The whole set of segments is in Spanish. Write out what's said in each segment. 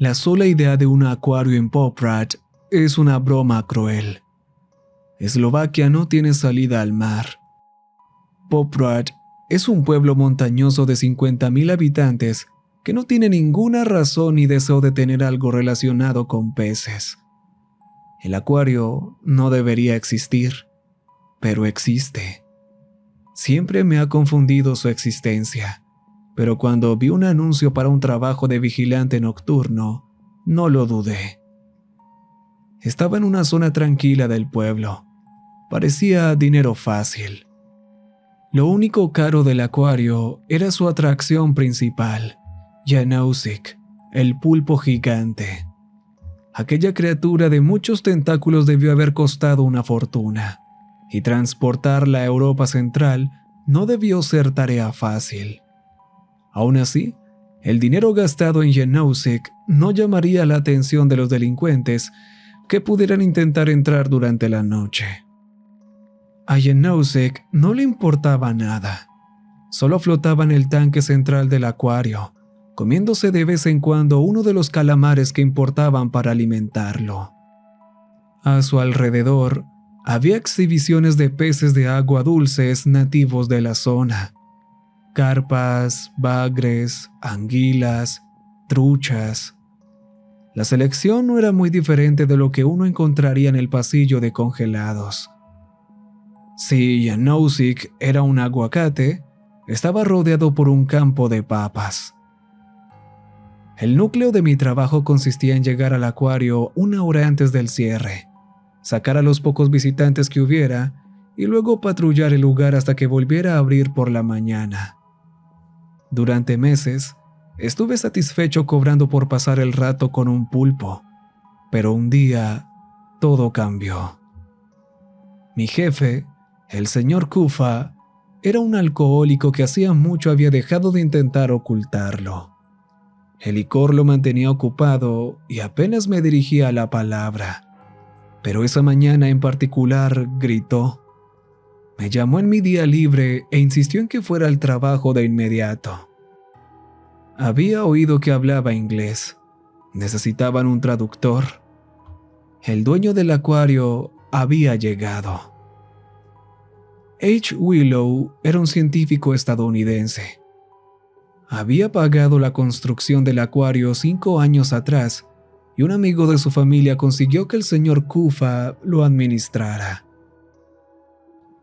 La sola idea de un acuario en Poprad es una broma cruel. Eslovaquia no tiene salida al mar. Poprad es un pueblo montañoso de 50,000 habitantes que no tiene ninguna razón ni deseo de tener algo relacionado con peces. El acuario no debería existir, pero existe. Siempre me ha confundido su existencia, pero cuando vi un anuncio para un trabajo de vigilante nocturno, no lo dudé. Estaba en una zona tranquila del pueblo. Parecía dinero fácil. Lo único caro del acuario era su atracción principal, Janousek, el pulpo gigante. Aquella criatura de muchos tentáculos debió haber costado una fortuna, y transportarla a Europa Central no debió ser tarea fácil. Aún así, el dinero gastado en Janousek no llamaría la atención de los delincuentes que pudieran intentar entrar durante la noche. A Janousek no le importaba nada. Solo flotaba en el tanque central del acuario, comiéndose de vez en cuando uno de los calamares que importaban para alimentarlo. A su alrededor había exhibiciones de peces de agua dulces nativos de la zona. Carpas, bagres, anguilas, truchas. La selección no era muy diferente de lo que uno encontraría en el pasillo de congelados. Si Janousek era un aguacate, estaba rodeado por un campo de papas. El núcleo de mi trabajo consistía en llegar al acuario una hora antes del cierre, sacar a los pocos visitantes que hubiera y luego patrullar el lugar hasta que volviera a abrir por la mañana. Durante meses, estuve satisfecho cobrando por pasar el rato con un pulpo, pero un día todo cambió. Mi jefe, el señor Kufa, era un alcohólico que hacía mucho había dejado de intentar ocultarlo. El licor lo mantenía ocupado y apenas me dirigía la palabra. Pero esa mañana en particular gritó. Me llamó en mi día libre e insistió en que fuera al trabajo de inmediato. Había oído que hablaba inglés. Necesitaban un traductor. El dueño del acuario había llegado. H. Willow era un científico estadounidense. Había pagado la construcción del acuario 5 años atrás y un amigo de su familia consiguió que el señor Kufa lo administrara.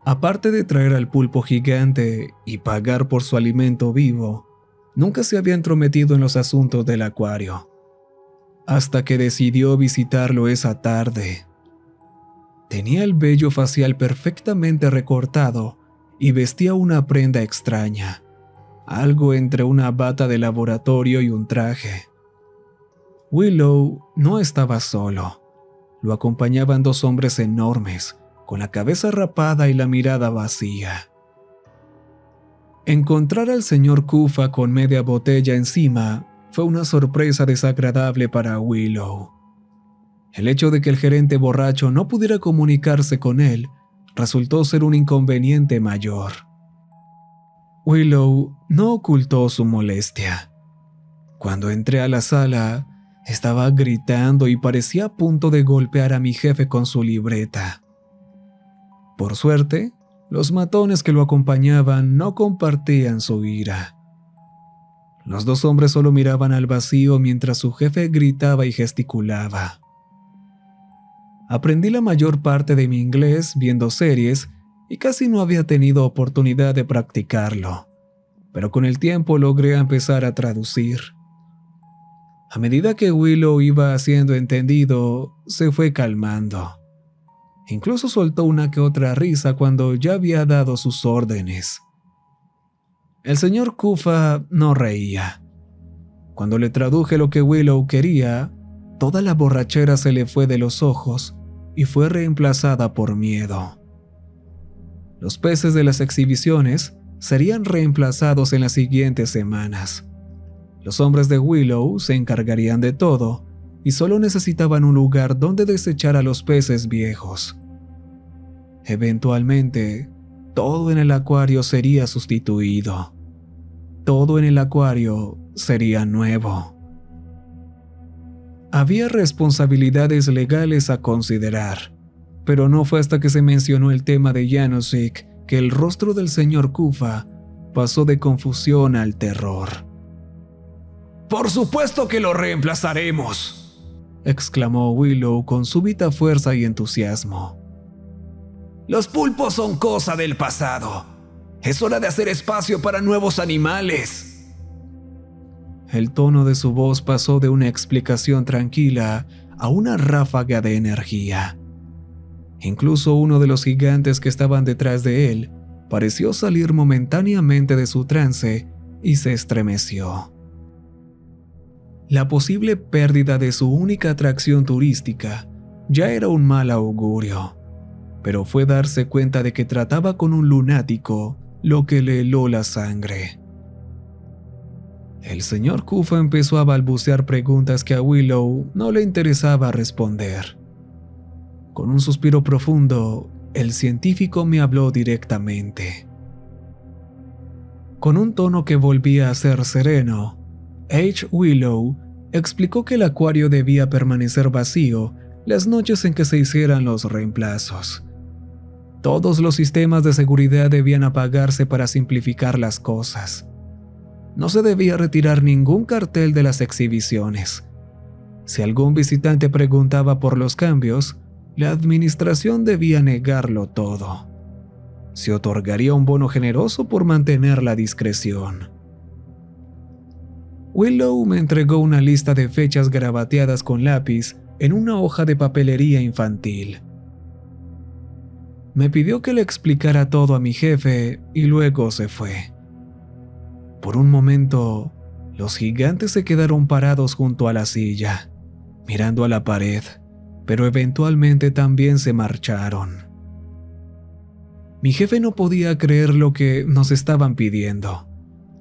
Aparte de traer al pulpo gigante y pagar por su alimento vivo, nunca se había entrometido en los asuntos del acuario, hasta que decidió visitarlo esa tarde. Tenía el vello facial perfectamente recortado y vestía una prenda extraña, algo entre una bata de laboratorio y un traje. Willow no estaba solo. Lo acompañaban 2 hombres enormes, con la cabeza rapada y la mirada vacía. Encontrar al señor Kufa con media botella encima fue una sorpresa desagradable para Willow. El hecho de que el gerente borracho no pudiera comunicarse con él resultó ser un inconveniente mayor. Willow no ocultó su molestia. Cuando entré a la sala, estaba gritando y parecía a punto de golpear a mi jefe con su libreta. Por suerte, los matones que lo acompañaban no compartían su ira. Los 2 hombres solo miraban al vacío mientras su jefe gritaba y gesticulaba. Aprendí la mayor parte de mi inglés viendo series y casi no había tenido oportunidad de practicarlo, pero con el tiempo logré empezar a traducir. A medida que Willow iba siendo entendido, se fue calmando. Incluso soltó una que otra risa cuando ya había dado sus órdenes. El señor Kufa no reía. Cuando le traduje lo que Willow quería, toda la borrachera se le fue de los ojos y fue reemplazada por miedo. Los peces de las exhibiciones serían reemplazados en las siguientes semanas. Los hombres de Willow se encargarían de todo y solo necesitaban un lugar donde desechar a los peces viejos. Eventualmente, todo en el acuario sería sustituido. Todo en el acuario sería nuevo. Había responsabilidades legales a considerar, pero no fue hasta que se mencionó el tema de Janosik que el rostro del señor Kufa pasó de confusión al terror. «¡Por supuesto que lo reemplazaremos!», exclamó Willow con súbita fuerza y entusiasmo. «Los pulpos son cosa del pasado. Es hora de hacer espacio para nuevos animales». El tono de su voz pasó de una explicación tranquila a una ráfaga de energía. Incluso uno de los gigantes que estaban detrás de él pareció salir momentáneamente de su trance y se estremeció. La posible pérdida de su única atracción turística ya era un mal augurio, pero fue darse cuenta de que trataba con un lunático lo que le heló la sangre. El señor Kufa empezó a balbucear preguntas que a Willow no le interesaba responder. Con un suspiro profundo, el científico me habló directamente. Con un tono que volvía a ser sereno, H. Willow explicó que el acuario debía permanecer vacío las noches en que se hicieran los reemplazos. Todos los sistemas de seguridad debían apagarse para simplificar las cosas. No se debía retirar ningún cartel de las exhibiciones. Si algún visitante preguntaba por los cambios, la administración debía negarlo todo. Se otorgaría un bono generoso por mantener la discreción. Willow me entregó una lista de fechas garabateadas con lápiz en una hoja de papelería infantil. Me pidió que le explicara todo a mi jefe y luego se fue. Por un momento, los gigantes se quedaron parados junto a la silla, mirando a la pared, pero eventualmente también se marcharon. Mi jefe no podía creer lo que nos estaban pidiendo,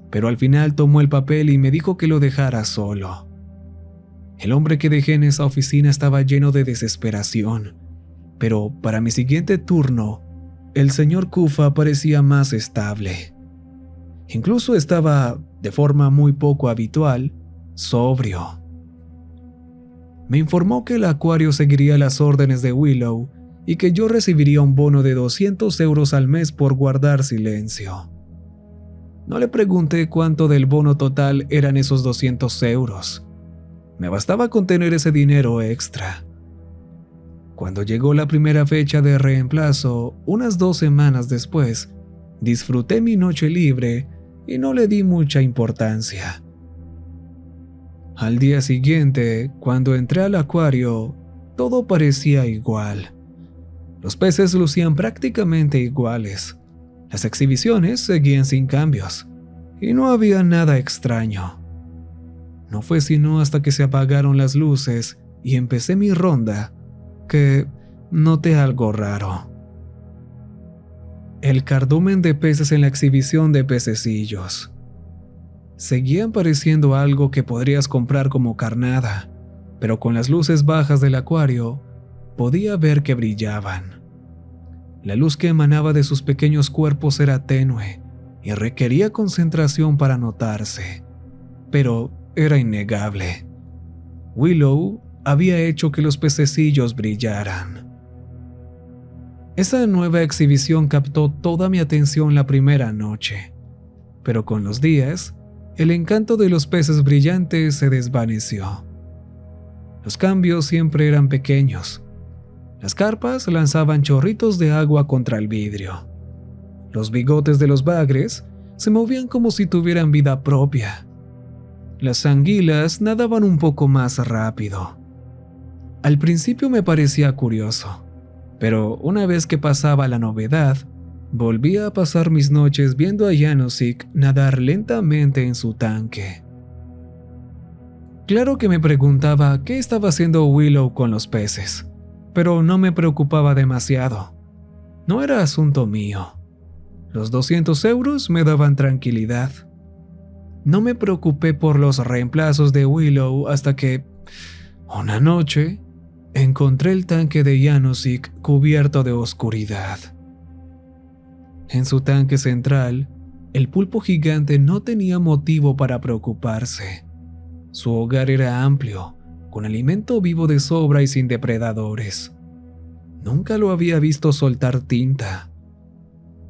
pero al final tomó el papel y me dijo que lo dejara solo. El hombre que dejé en esa oficina estaba lleno de desesperación, pero para mi siguiente turno, el señor Kufa parecía más estable. Incluso estaba, de forma muy poco habitual, sobrio. Me informó que el acuario seguiría las órdenes de Willow y que yo recibiría un bono de 200 euros al mes por guardar silencio. No le pregunté cuánto del bono total eran esos 200 euros. Me bastaba con tener ese dinero extra. Cuando llegó la primera fecha de reemplazo, unas 2 semanas después, disfruté mi noche libre y no le di mucha importancia. Al día siguiente, cuando entré al acuario, todo parecía igual. Los peces lucían prácticamente iguales. Las exhibiciones seguían sin cambios, y no había nada extraño. No fue sino hasta que se apagaron las luces y empecé mi ronda que noté algo raro. El cardumen de peces en la exhibición de pececillos. Seguían pareciendo algo que podrías comprar como carnada, pero con las luces bajas del acuario podía ver que brillaban. La luz que emanaba de sus pequeños cuerpos era tenue y requería concentración para notarse, pero era innegable. Willow había hecho que los pececillos brillaran. Esa nueva exhibición captó toda mi atención la primera noche, pero con los días, el encanto de los peces brillantes se desvaneció. Los cambios siempre eran pequeños. Las carpas lanzaban chorritos de agua contra el vidrio. Los bigotes de los bagres se movían como si tuvieran vida propia. Las anguilas nadaban un poco más rápido. Al principio me parecía curioso, pero una vez que pasaba la novedad, volvía a pasar mis noches viendo a Janosik nadar lentamente en su tanque. Claro que me preguntaba qué estaba haciendo Willow con los peces, pero no me preocupaba demasiado. No era asunto mío. Los 200 euros me daban tranquilidad. No me preocupé por los reemplazos de Willow hasta que, una noche, encontré el tanque de Janosik cubierto de oscuridad. En su tanque central, el pulpo gigante no tenía motivo para preocuparse. Su hogar era amplio con alimento vivo de sobra y sin depredadores. Nunca lo había visto soltar tinta.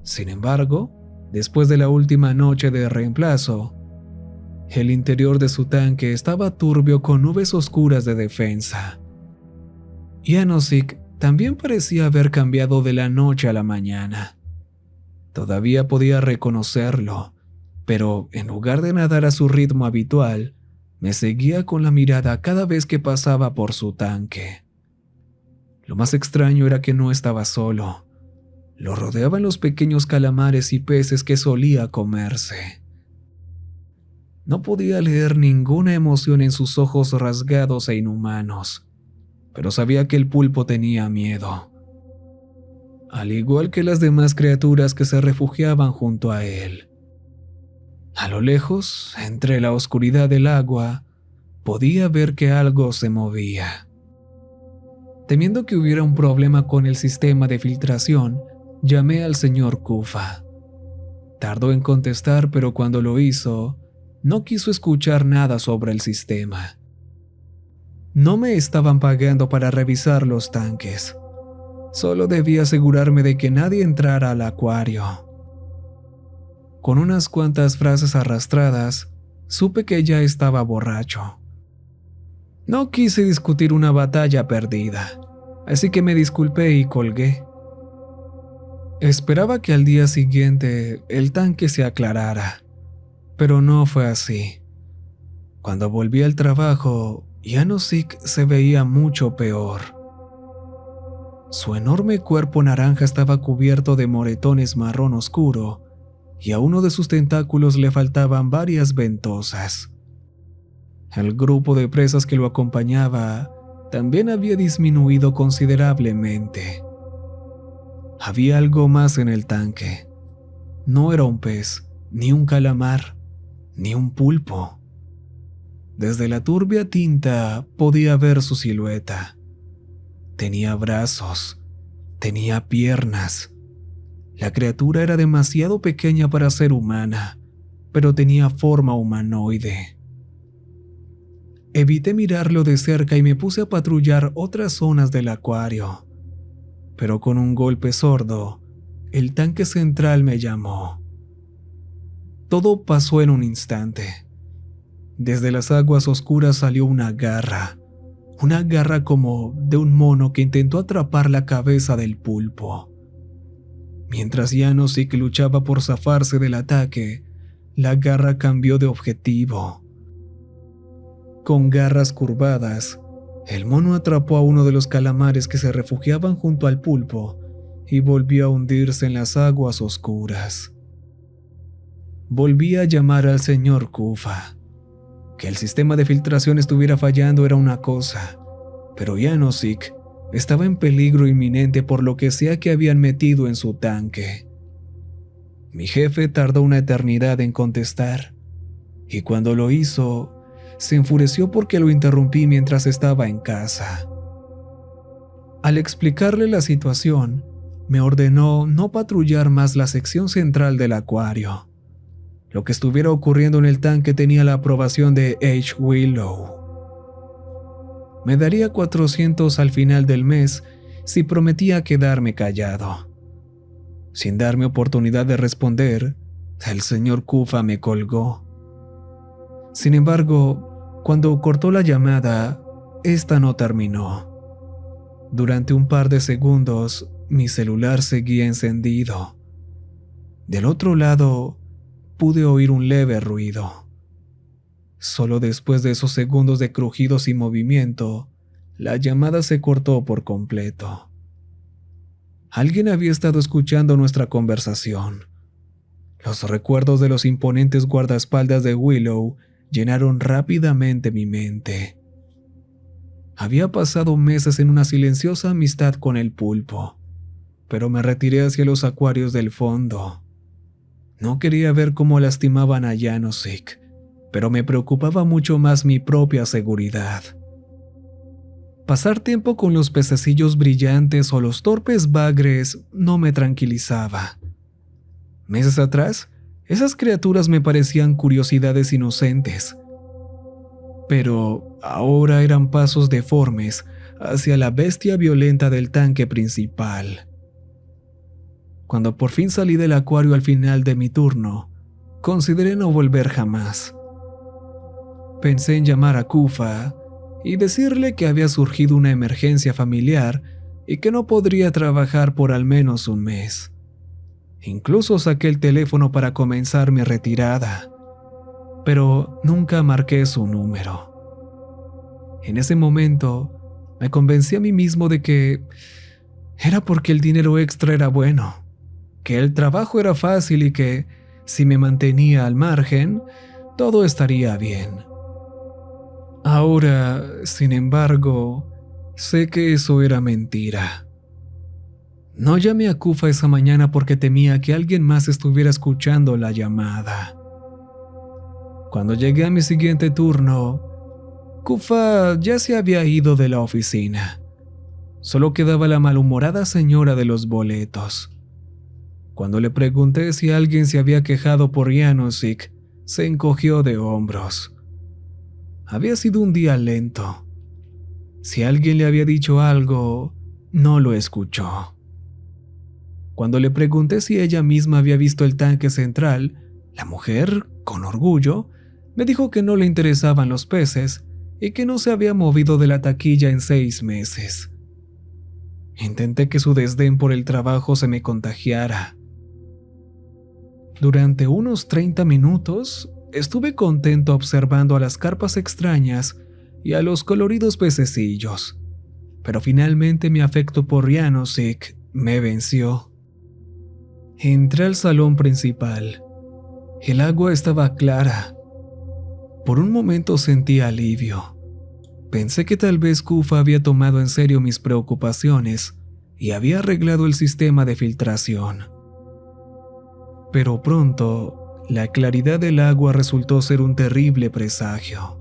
Sin embargo, después de la última noche de reemplazo, el interior de su tanque estaba turbio con nubes oscuras de defensa. Janosik también parecía haber cambiado de la noche a la mañana. Todavía podía reconocerlo, pero en lugar de nadar a su ritmo habitual, me seguía con la mirada cada vez que pasaba por su tanque. Lo más extraño era que no estaba solo. Lo rodeaban los pequeños calamares y peces que solía comerse. No podía leer ninguna emoción en sus ojos rasgados e inhumanos, pero sabía que el pulpo tenía miedo, al igual que las demás criaturas que se refugiaban junto a él. A lo lejos, entre la oscuridad del agua, podía ver que algo se movía. Temiendo que hubiera un problema con el sistema de filtración, llamé al señor Kufa. Tardó en contestar, pero cuando lo hizo, no quiso escuchar nada sobre el sistema. No me estaban pagando para revisar los tanques. Solo debía asegurarme de que nadie entrara al acuario. Con unas cuantas frases arrastradas, supe que ya estaba borracho. No quise discutir una batalla perdida, así que me disculpé y colgué. Esperaba que al día siguiente el tanque se aclarara, pero no fue así. Cuando volví al trabajo, Janosik se veía mucho peor. Su enorme cuerpo naranja estaba cubierto de moretones marrón oscuro y a uno de sus tentáculos le faltaban varias ventosas. El grupo de presas que lo acompañaba también había disminuido considerablemente. Había algo más en el tanque. No era un pez, ni un calamar, ni un pulpo. Desde la turbia tinta podía ver su silueta. Tenía brazos, tenía piernas. La criatura era demasiado pequeña para ser humana, pero tenía forma humanoide. Evité mirarlo de cerca y me puse a patrullar otras zonas del acuario. Pero con un golpe sordo, el tanque central me llamó. Todo pasó en un instante. Desde las aguas oscuras salió una garra como de un mono que intentó atrapar la cabeza del pulpo. Mientras Janosik luchaba por zafarse del ataque, la garra cambió de objetivo. Con garras curvadas, el mono atrapó a uno de los calamares que se refugiaban junto al pulpo y volvió a hundirse en las aguas oscuras. Volví a llamar al señor Kufa. Que el sistema de filtración estuviera fallando era una cosa, pero Janosik estaba en peligro inminente por lo que sea que habían metido en su tanque. Mi jefe tardó una eternidad en contestar, y cuando lo hizo, se enfureció porque lo interrumpí mientras estaba en casa. Al explicarle la situación, me ordenó no patrullar más la sección central del acuario. Lo que estuviera ocurriendo en el tanque tenía la aprobación de H. Willow. Me daría 400 al final del mes si prometía quedarme callado. Sin darme oportunidad de responder, el señor Kufa me colgó. Sin embargo, cuando cortó la llamada, esta no terminó. Durante un par de segundos, mi celular seguía encendido. Del otro lado, pude oír un leve ruido. Solo después de esos segundos de crujidos y movimiento, la llamada se cortó por completo. Alguien había estado escuchando nuestra conversación. Los recuerdos de los imponentes guardaespaldas de Willow llenaron rápidamente mi mente. Había pasado meses en una silenciosa amistad con el pulpo, pero me retiré hacia los acuarios del fondo. No quería ver cómo lastimaban a Janosik, pero me preocupaba mucho más mi propia seguridad. Pasar tiempo con los pececillos brillantes o los torpes bagres no me tranquilizaba. Meses atrás, esas criaturas me parecían curiosidades inocentes. pero ahora eran pasos deformes hacia la bestia violenta del tanque principal. Cuando por fin salí del acuario al final de mi turno, consideré no volver jamás. Pensé en llamar a Kufa y decirle que había surgido una emergencia familiar y que no podría trabajar por al menos un mes. Incluso saqué el teléfono para comenzar mi retirada, pero nunca marqué su número. En ese momento, me convencí a mí mismo de que era porque el dinero extra era bueno, que el trabajo era fácil y que, si me mantenía al margen, todo estaría bien. Ahora, sin embargo, sé que eso era mentira. No llamé a Kufa esa mañana porque temía que alguien más estuviera escuchando la llamada. Cuando llegué a mi siguiente turno, Kufa ya se había ido de la oficina. Solo quedaba la malhumorada señora de los boletos. Cuando le pregunté si alguien se había quejado por Janosik, se encogió de hombros. Había sido un día lento. Si alguien le había dicho algo, no lo escuchó. Cuando le pregunté si ella misma había visto el tanque central, la mujer, con orgullo, me dijo que no le interesaban los peces y que no se había movido de la taquilla en 6 meses. Intenté que su desdén por el trabajo se me contagiara. Durante unos 30 minutos estuve contento observando a las carpas extrañas y a los coloridos pececillos, pero finalmente mi afecto por Janosik me venció. Entré al salón principal. El agua estaba clara. Por un momento sentí alivio. Pensé que tal vez Kufa había tomado en serio mis preocupaciones y había arreglado el sistema de filtración. Pero pronto, la claridad del agua resultó ser un terrible presagio.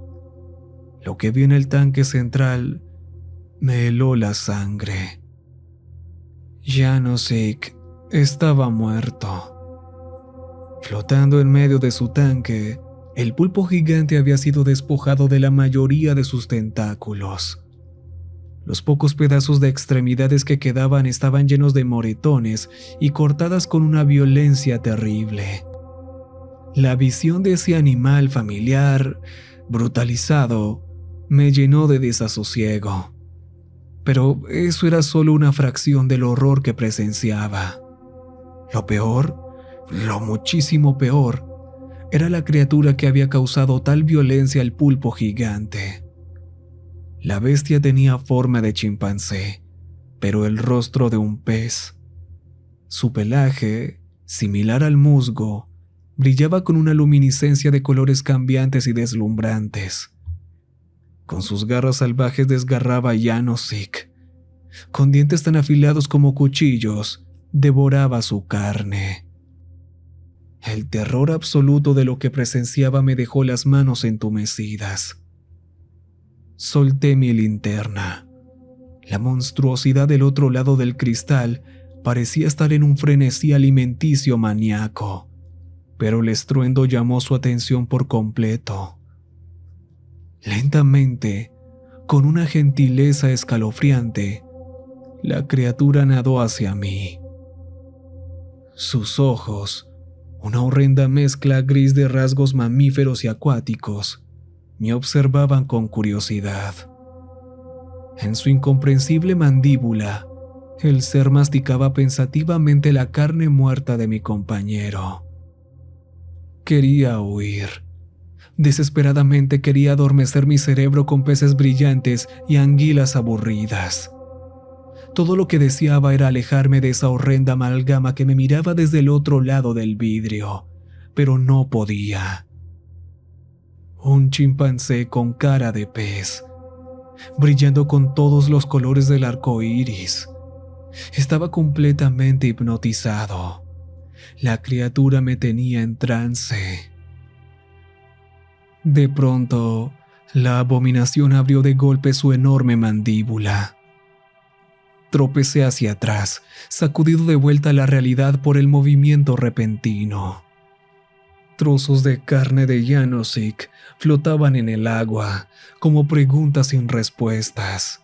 Lo que vi en el tanque central me heló la sangre. Janosik estaba muerto. Flotando en medio de su tanque, el pulpo gigante había sido despojado de la mayoría de sus tentáculos. Los pocos pedazos de extremidades que quedaban estaban llenos de moretones y cortadas con una violencia terrible. La visión de ese animal familiar, brutalizado, me llenó de desasosiego. Pero eso era solo una fracción del horror que presenciaba. Lo peor, lo muchísimo peor, era la criatura que había causado tal violencia al pulpo gigante. La bestia tenía forma de chimpancé, pero el rostro de un pez. Su pelaje, similar al musgo, brillaba con una luminiscencia de colores cambiantes y deslumbrantes. Con sus garras salvajes desgarraba a Janosik. Con dientes tan afilados como cuchillos, devoraba su carne. El terror absoluto de lo que presenciaba me dejó las manos entumecidas. Solté mi linterna. La monstruosidad del otro lado del cristal parecía estar en un frenesí alimenticio maníaco, pero el estruendo llamó su atención por completo. Lentamente, con una gentileza escalofriante, la criatura nadó hacia mí. Sus ojos, una horrenda mezcla gris de rasgos mamíferos y acuáticos, me observaban con curiosidad. En su incomprensible mandíbula, el ser masticaba pensativamente la carne muerta de mi compañero. Quería huir. Desesperadamente quería adormecer mi cerebro con peces brillantes y anguilas aburridas. Todo lo que deseaba era alejarme de esa horrenda amalgama que me miraba desde el otro lado del vidrio, pero no podía. Un chimpancé con cara de pez, brillando con todos los colores del arco iris. Estaba completamente hipnotizado. La criatura me tenía en trance. De pronto, la abominación abrió de golpe su enorme mandíbula. Tropecé hacia atrás, sacudido de vuelta a la realidad por el movimiento repentino. Trozos de carne de Janosik flotaban en el agua como preguntas sin respuestas.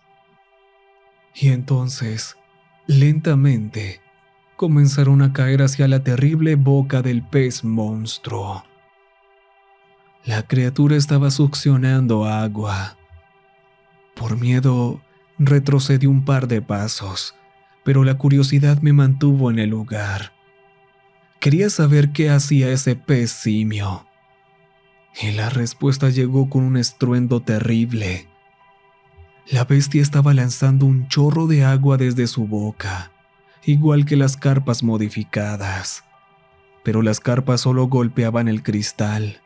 Y entonces, lentamente, comenzaron a caer hacia la terrible boca del pez monstruo. La criatura estaba succionando agua. Por miedo, retrocedí un par de pasos, pero la curiosidad me mantuvo en el lugar. Quería saber qué hacía ese pez simio. Y la respuesta llegó con un estruendo terrible. La bestia estaba lanzando un chorro de agua desde su boca, igual que las carpas modificadas. Pero las carpas solo golpeaban el cristal.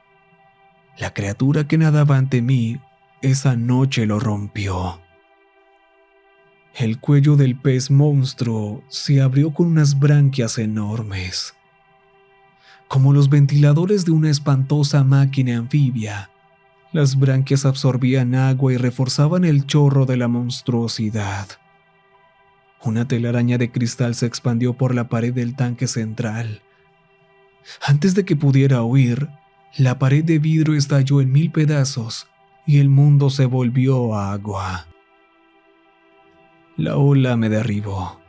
La criatura que nadaba ante mí esa noche lo rompió. El cuello del pez monstruo se abrió con unas branquias enormes. Como los ventiladores de una espantosa máquina anfibia, las branquias absorbían agua y reforzaban el chorro de la monstruosidad. Una telaraña de cristal se expandió por la pared del tanque central. Antes de que pudiera huir, la pared de vidrio estalló en 1000 pedazos y el mundo se volvió agua. La ola me derribó,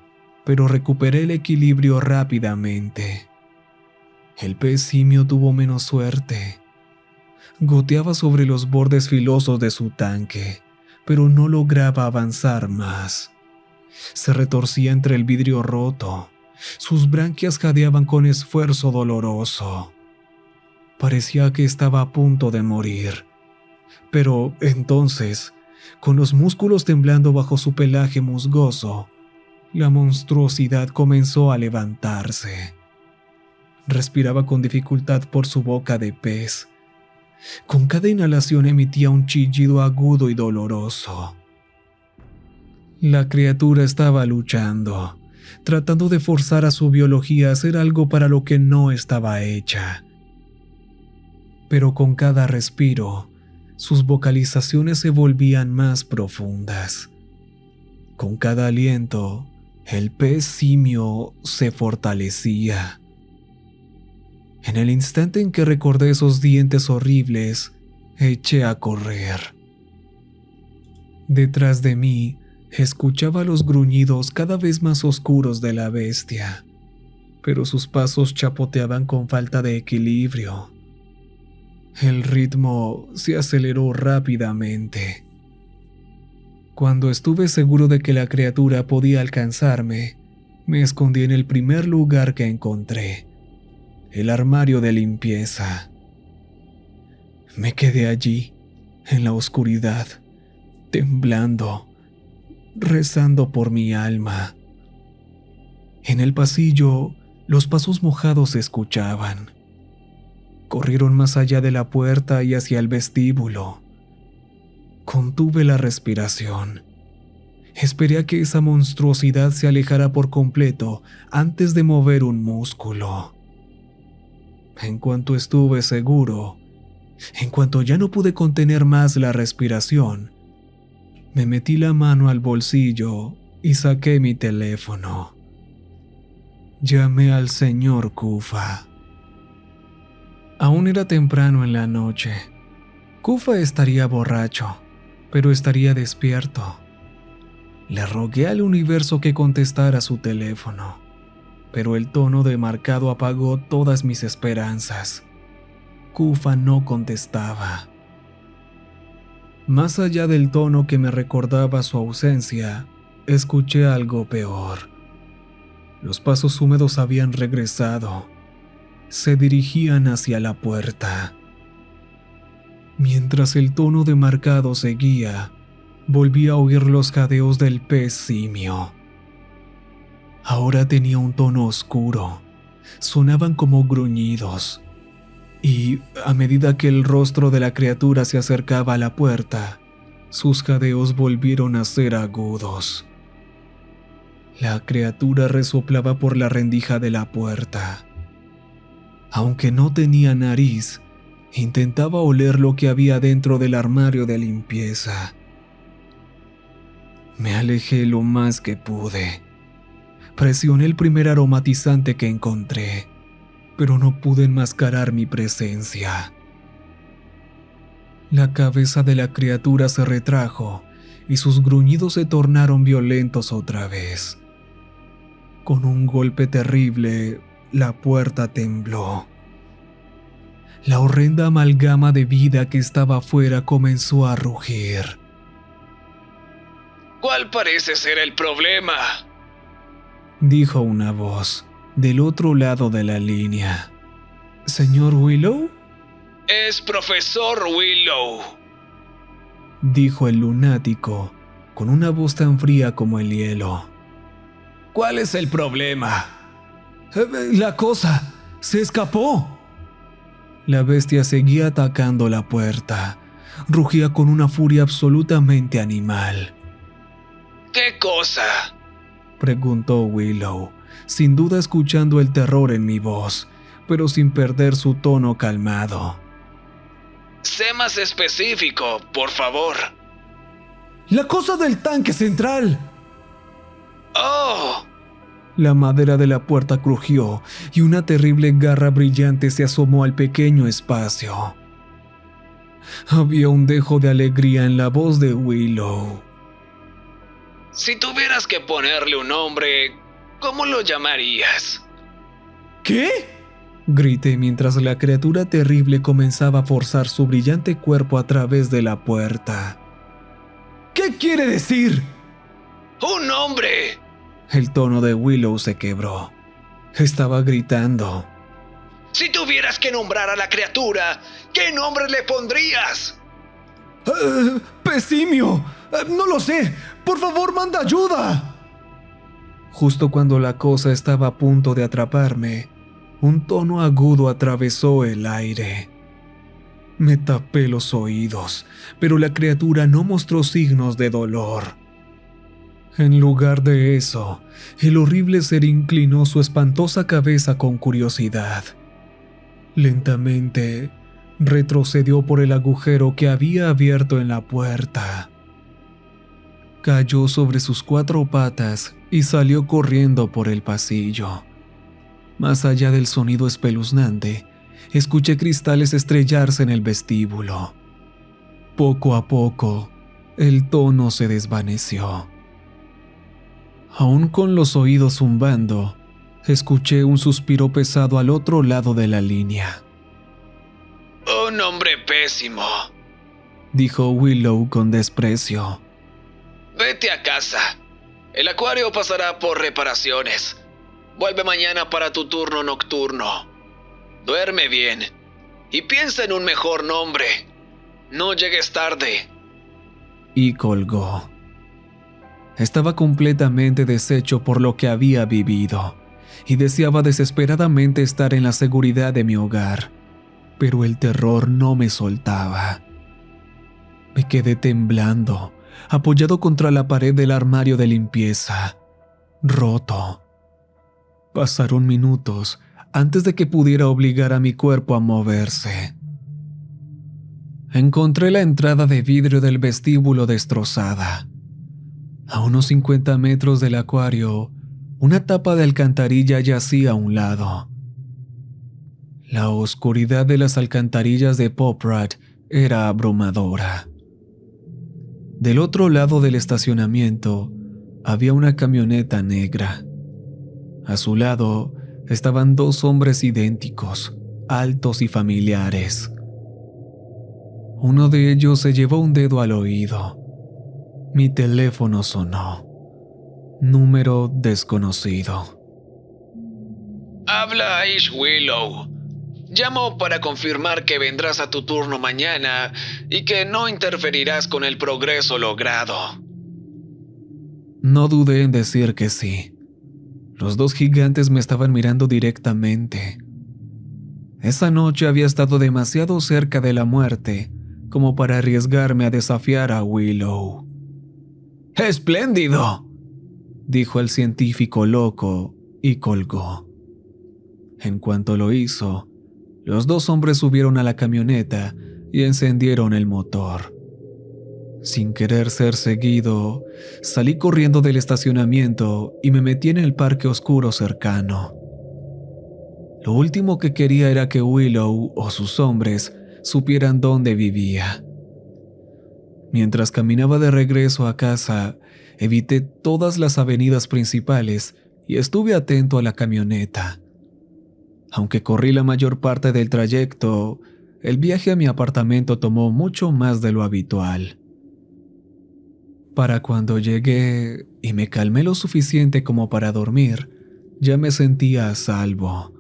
pero recuperé el equilibrio rápidamente. El pez simio tuvo menos suerte. Goteaba sobre los bordes filosos de su tanque, pero no lograba avanzar más. Se retorcía entre el vidrio roto. Sus branquias jadeaban con esfuerzo doloroso. Parecía que estaba a punto de morir. Pero entonces, con los músculos temblando bajo su pelaje musgoso, la monstruosidad comenzó a levantarse. Respiraba con dificultad por su boca de pez. Con cada inhalación emitía un chillido agudo y doloroso. La criatura estaba luchando, tratando de forzar a su biología a hacer algo para lo que no estaba hecha. Pero con cada respiro, sus vocalizaciones se volvían más profundas. Con cada aliento, el pez simio se fortalecía. En el instante en que recordé esos dientes horribles, eché a correr. Detrás de mí, escuchaba los gruñidos cada vez más oscuros de la bestia, pero sus pasos chapoteaban con falta de equilibrio. El ritmo se aceleró rápidamente. Cuando estuve seguro de que la criatura podía alcanzarme, me escondí en el primer lugar que encontré, el armario de limpieza. Me quedé allí, en la oscuridad, temblando, rezando por mi alma. En el pasillo, los pasos mojados se escuchaban. Corrieron más allá de la puerta y hacia el vestíbulo. Contuve la respiración. Esperé a que esa monstruosidad se alejara por completo antes de mover un músculo. En cuanto estuve seguro, en cuanto ya no pude contener más la respiración, me metí la mano al bolsillo y saqué mi teléfono. Llamé al señor Kufa. Aún era temprano en la noche. Kufa estaría borracho, pero estaría despierto. Le rogué al universo que contestara su teléfono, pero el tono demarcado apagó todas mis esperanzas. Kufa no contestaba. Más allá del tono que me recordaba su ausencia, escuché algo peor. Los pasos húmedos habían regresado. Se dirigían hacia la puerta. Mientras el tono demarcado seguía, volví a oír los jadeos del pez simio. Ahora tenía un tono oscuro. Sonaban como gruñidos. Y a medida que el rostro de la criatura se acercaba a la puerta, sus jadeos volvieron a ser agudos. La criatura resoplaba por la rendija de la puerta. Aunque no tenía nariz, intentaba oler lo que había dentro del armario de limpieza. Me alejé lo más que pude. Presioné el primer aromatizante que encontré, pero no pude enmascarar mi presencia. La cabeza de la criatura se retrajo y sus gruñidos se tornaron violentos otra vez. Con un golpe terrible, la puerta tembló. La horrenda amalgama de vida que estaba afuera comenzó a rugir. ¿Cuál parece ser el problema?, dijo una voz del otro lado de la línea. ¿Señor Willow?, Es Profesor Willow, dijo el lunático, con una voz tan fría como el hielo. ¿Cuál es el problema? La cosa se escapó. La bestia seguía atacando la puerta. Rugía con una furia absolutamente animal. ¿Qué cosa?, preguntó Willow, sin duda escuchando el terror en mi voz, pero sin perder su tono calmado. Sé más específico, por favor. ¡La cosa del tanque central! ¡Oh! La madera de la puerta crujió y una terrible garra brillante se asomó al pequeño espacio. Había un dejo de alegría en la voz de Willow. Si tuvieras que ponerle un nombre, ¿cómo lo llamarías? ¿Qué?, grité mientras la criatura terrible comenzaba a forzar su brillante cuerpo a través de la puerta. ¿Qué quiere decir? ¡Un nombre! El tono de Willow se quebró. Estaba gritando. Si tuvieras que nombrar a la criatura, ¿qué nombre le pondrías? ¡Pesimio! No lo sé. ¡Por favor, manda ayuda! Justo cuando la cosa estaba a punto de atraparme, un tono agudo atravesó el aire. Me tapé los oídos, pero la criatura no mostró signos de dolor. En lugar de eso, el horrible ser inclinó su espantosa cabeza con curiosidad. Lentamente, retrocedió por el agujero que había abierto en la puerta. Cayó sobre sus 4 patas y salió corriendo por el pasillo. Más allá del sonido espeluznante, escuché cristales estrellarse en el vestíbulo. Poco a poco, el tono se desvaneció. Aún con los oídos zumbando, escuché un suspiro pesado al otro lado de la línea. Un nombre pésimo, dijo Willow con desprecio. Vete a casa. El acuario pasará por reparaciones. Vuelve mañana para tu turno nocturno. Duerme bien y piensa en un mejor nombre. No llegues tarde. Y colgó. Estaba completamente deshecho por lo que había vivido y deseaba desesperadamente estar en la seguridad de mi hogar, pero el terror no me soltaba. Me quedé temblando, apoyado contra la pared del armario de limpieza, roto. Pasaron minutos antes de que pudiera obligar a mi cuerpo a moverse. Encontré la entrada de vidrio del vestíbulo destrozada. A unos 50 metros del acuario, una tapa de alcantarilla yacía a un lado. La oscuridad de las alcantarillas de Poprad era abrumadora. Del otro lado del estacionamiento había una camioneta negra. A su lado estaban 2 hombres idénticos, altos y familiares. Uno de ellos se llevó un dedo al oído. Mi teléfono sonó. Número desconocido. Habla Ish Willow. Llamo para confirmar que vendrás a tu turno mañana y que no interferirás con el progreso logrado. No dudé en decir que sí. Los 2 gigantes me estaban mirando directamente. Esa noche había estado demasiado cerca de la muerte como para arriesgarme a desafiar a Willow. ¡Espléndido!, dijo el científico loco y colgó. En cuanto lo hizo, los 2 hombres subieron a la camioneta y encendieron el motor. Sin querer ser seguido, salí corriendo del estacionamiento y me metí en el parque oscuro cercano. Lo último que quería era que Willow o sus hombres supieran dónde vivía. Mientras caminaba de regreso a casa, evité todas las avenidas principales y estuve atento a la camioneta. Aunque corrí la mayor parte del trayecto, el viaje a mi apartamento tomó mucho más de lo habitual. Para cuando llegué y me calmé lo suficiente como para dormir, ya me sentía a salvo.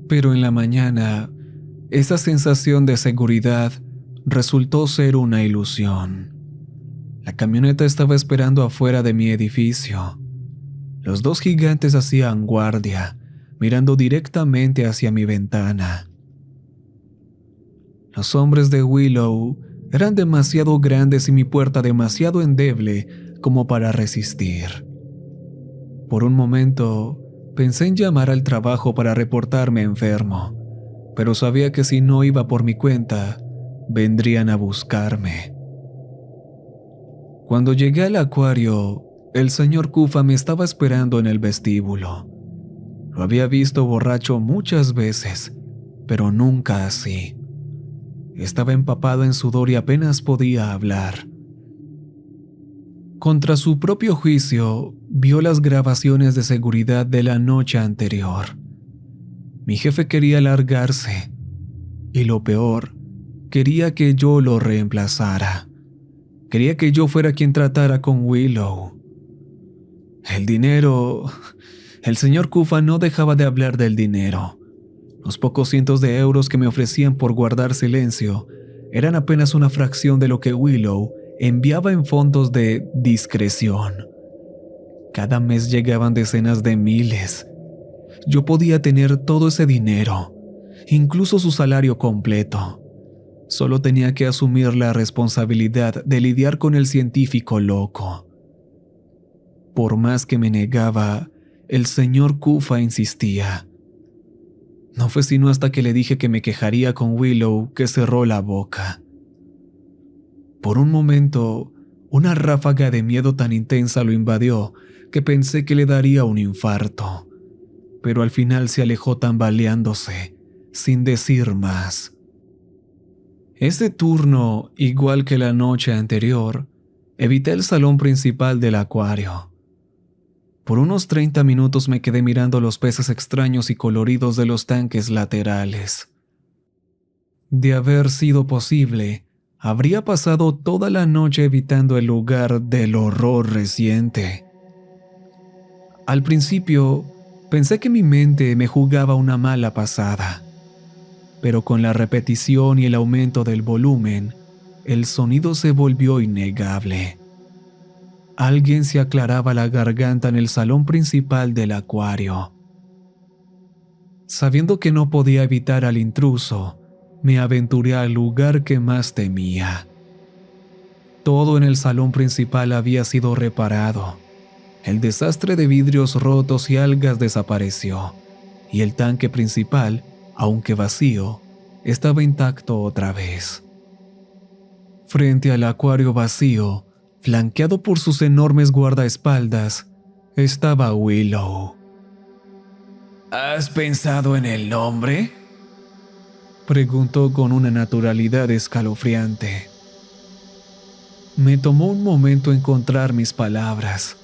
Pero en la mañana, esa sensación de seguridad resultó ser una ilusión. La camioneta estaba esperando afuera de mi edificio. Los dos gigantes hacían guardia, mirando directamente hacia mi ventana. Los hombres de Willow eran demasiado grandes y mi puerta demasiado endeble como para resistir. Por un momento, pensé en llamar al trabajo para reportarme enfermo, pero sabía que si no iba por mi cuenta, vendrían a buscarme. Cuando llegué al acuario, el señor Kufa me estaba esperando en el vestíbulo. Lo había visto borracho muchas veces, pero nunca así. Estaba empapado en sudor y apenas podía hablar. Contra su propio juicio, vio las grabaciones de seguridad de la noche anterior. Mi jefe quería largarse, y lo peor, quería que yo lo reemplazara. Quería que yo fuera quien tratara con Willow. El dinero... El señor Kufa no dejaba de hablar del dinero. Los pocos cientos de euros que me ofrecían por guardar silencio eran apenas una fracción de lo que Willow enviaba en fondos de discreción. Cada mes llegaban decenas de miles. Yo podía tener todo ese dinero, incluso su salario completo. Solo tenía que asumir la responsabilidad de lidiar con el científico loco. Por más que me negaba, el señor Kufa insistía. No fue sino hasta que le dije que me quejaría con Willow que cerró la boca. Por un momento, una ráfaga de miedo tan intensa lo invadió que pensé que le daría un infarto, pero al final se alejó tambaleándose, sin decir más. Ese turno, igual que la noche anterior, evité el salón principal del acuario. Por unos 30 minutos me quedé mirando los peces extraños y coloridos de los tanques laterales. De haber sido posible, habría pasado toda la noche evitando el lugar del horror reciente. Al principio, pensé que mi mente me jugaba una mala pasada, pero con la repetición y el aumento del volumen, el sonido se volvió innegable. Alguien se aclaraba la garganta en el salón principal del acuario. Sabiendo que no podía evitar al intruso, me aventuré al lugar que más temía. Todo en el salón principal había sido reparado. El desastre de vidrios rotos y algas desapareció, y el tanque principal, aunque vacío, estaba intacto otra vez. Frente al acuario vacío, flanqueado por sus enormes guardaespaldas, estaba Willow. ¿Has pensado en el nombre?, preguntó con una naturalidad escalofriante. Me tomó un momento encontrar mis palabras,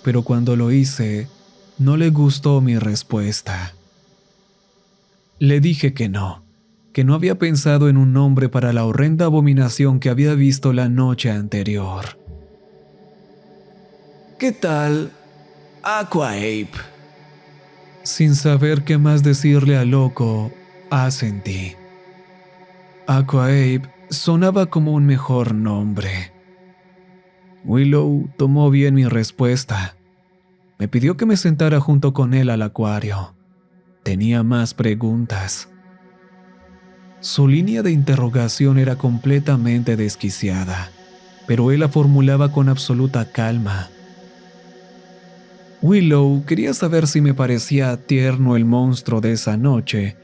pero cuando lo hice, no le gustó mi respuesta. Le dije que no había pensado en un nombre para la horrenda abominación que había visto la noche anterior. ¿Qué tal Aquaape? Sin saber qué más decirle al loco, asentí. Aquaape sonaba como un mejor nombre. Willow tomó bien mi respuesta. Me pidió que me sentara junto con él al acuario. Tenía más preguntas. Su línea de interrogación era completamente desquiciada, pero él la formulaba con absoluta calma. Willow quería saber si me parecía tierno el monstruo de esa noche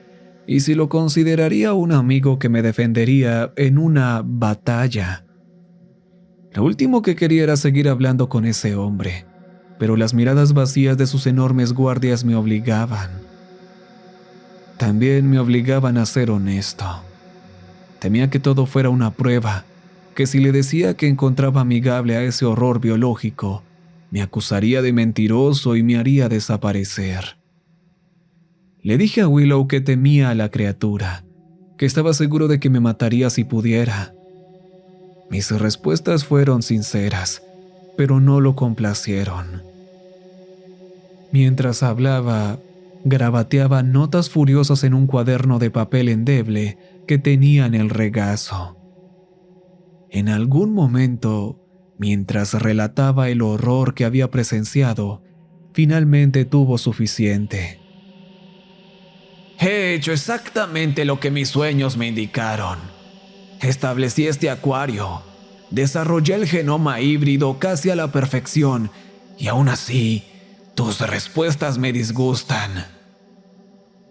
y si lo consideraría un amigo que me defendería en una batalla. Lo último que quería era seguir hablando con ese hombre, pero las miradas vacías de sus enormes guardias me obligaban. También me obligaban a ser honesto. Temía que todo fuera una prueba, que si le decía que encontraba amigable a ese horror biológico, me acusaría de mentiroso y me haría desaparecer. Le dije a Willow que temía a la criatura, que estaba seguro de que me mataría si pudiera. Mis respuestas fueron sinceras, pero no lo complacieron. Mientras hablaba, garabateaba notas furiosas en un cuaderno de papel endeble que tenía en el regazo. En algún momento, mientras relataba el horror que había presenciado, finalmente tuvo suficiente. He hecho exactamente lo que mis sueños me indicaron. Establecí este acuario, desarrollé el genoma híbrido casi a la perfección y aún así, tus respuestas me disgustan.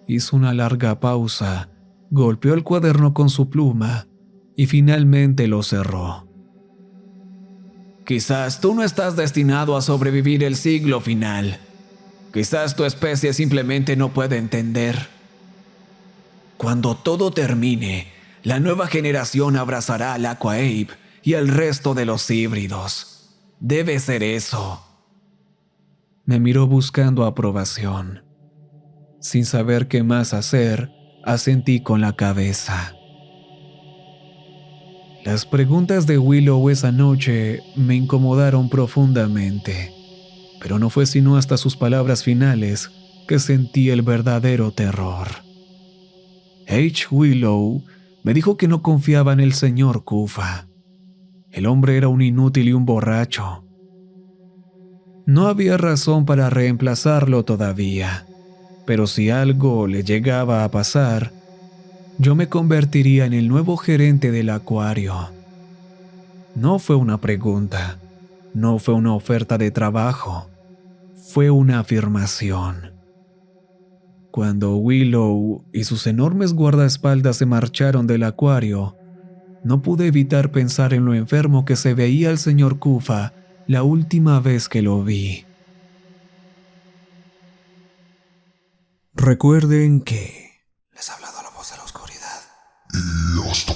Hizo una larga pausa, golpeó el cuaderno con su pluma y finalmente lo cerró. Quizás tú no estás destinado a sobrevivir el siglo final. Quizás tu especie simplemente no puede entender. Cuando todo termine, la nueva generación abrazará al Aqua Ape y al resto de los híbridos. Debe ser eso. Me miró buscando aprobación. Sin saber qué más hacer, asentí con la cabeza. Las preguntas de Willow esa noche me incomodaron profundamente, pero no fue sino hasta sus palabras finales que sentí el verdadero terror. Willow me dijo que no confiaba en el señor Kufa. El hombre era un inútil y un borracho. No había razón para reemplazarlo todavía, pero si algo le llegaba a pasar, yo me convertiría en el nuevo gerente del acuario. No fue una pregunta, no fue una oferta de trabajo, fue una afirmación. Cuando Willow y sus enormes guardaespaldas se marcharon del acuario, no pude evitar pensar en lo enfermo que se veía el señor Kufa la última vez que lo vi. Recuerden que les ha hablado la voz de la oscuridad. Y hasta